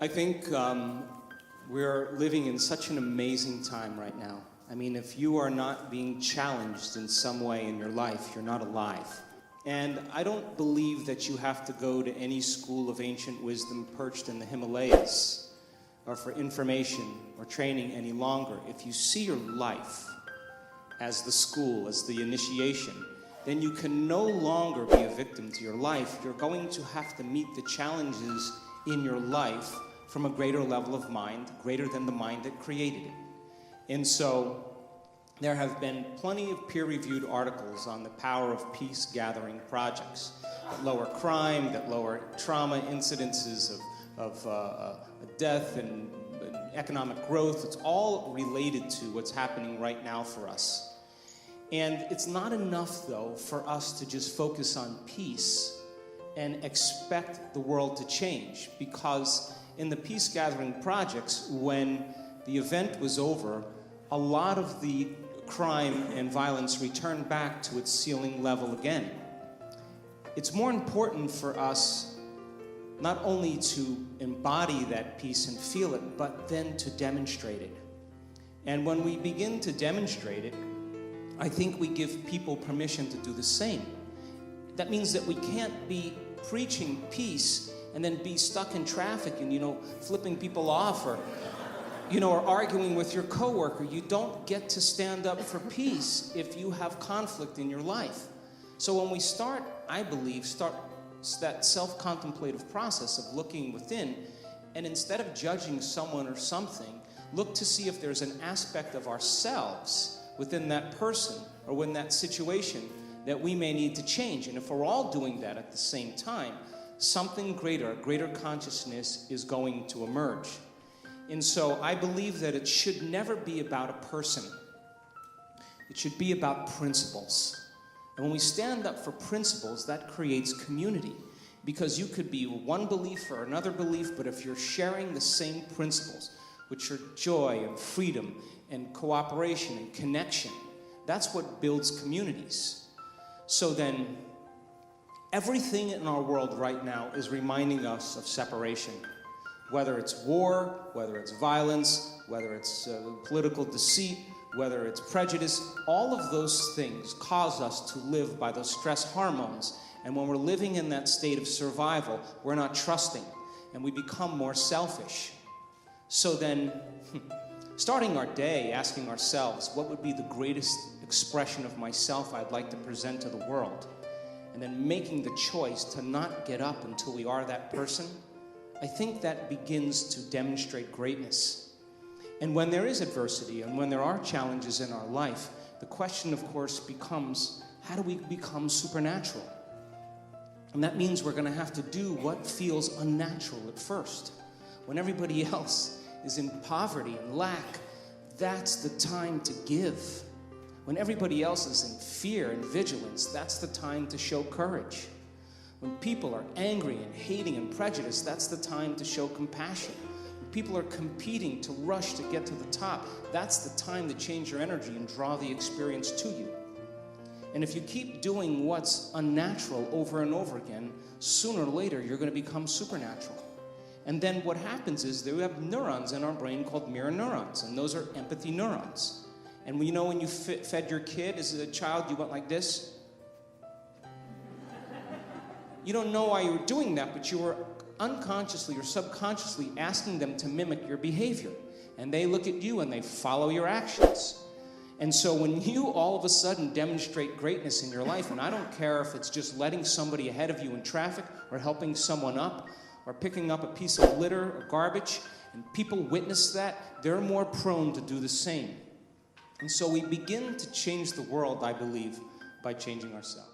I think we're living in such an amazing time right now. I mean, if you are not being challenged in some way in your life, you're not alive. And I don't believe that you have to go to any school of ancient wisdom perched in the Himalayas or for information or training any longer. If you see your life as the school, as the initiation, then you can no longer be a victim to your life. You're going to have to meet the challenges in your life from a greater level of mind, greater than the mind that created it. And so there have been plenty of peer-reviewed articles on the power of peace-gathering projects that lower crime, that lower trauma incidences of death and economic growth. It's all related to what's happening right now for us. And it's not enough, though, for us to just focus on peace and expect the world to change, because in the peace-gathering projects, when the event was over, a lot of the crime and violence returned back to its ceiling level again. It's more important for us not only to embody that peace and feel it, but then to demonstrate it. And when we begin to demonstrate it, I think we give people permission to do the same. That means that we can't be preaching peace and then be stuck in traffic and, flipping people off or arguing with your coworker. You don't get to stand up for peace if you have conflict in your life. So when we start that self-contemplative process of looking within, and instead of judging someone or something, look to see if there's an aspect of ourselves within that person or within that situation that we may need to change. And if we're all doing that at the same time, something greater, a greater consciousness is going to emerge. And so I believe that it should never be about a person. It should be about principles. And when we stand up for principles, that creates community. Because you could be one belief or another belief, but if you're sharing the same principles, which are joy and freedom and cooperation and connection, that's what builds communities. So then, everything in our world right now is reminding us of separation. Whether it's war, whether it's violence, whether it's political deceit, whether it's prejudice, all of those things cause us to live by those stress hormones. And when we're living in that state of survival, we're not trusting, and we become more selfish. So then, starting our day asking ourselves, what would be the greatest expression of myself I'd like to present to the world? And then making the choice to not get up until we are that person, I think that begins to demonstrate greatness. And when there is adversity and when there are challenges in our life, the question, of course, becomes, how do we become supernatural? And that means we're going to have to do what feels unnatural at first. When everybody else is in poverty and lack, that's the time to give. When everybody else is in fear and vigilance, that's the time to show courage. When people are angry and hating and prejudiced, that's the time to show compassion. When people are competing to rush to get to the top, that's the time to change your energy and draw the experience to you. And if you keep doing what's unnatural over and over again, sooner or later you're going to become supernatural. And then what happens is that we have neurons in our brain called mirror neurons, and those are empathy neurons. And when you fed your kid as a child, you went like this. You don't know why you were doing that, but you were unconsciously or subconsciously asking them to mimic your behavior. And they look at you and they follow your actions. And so when you all of a sudden demonstrate greatness in your life, and I don't care if it's just letting somebody ahead of you in traffic or helping someone up or picking up a piece of litter or garbage, and people witness that, they're more prone to do the same. And so we begin to change the world, I believe, by changing ourselves.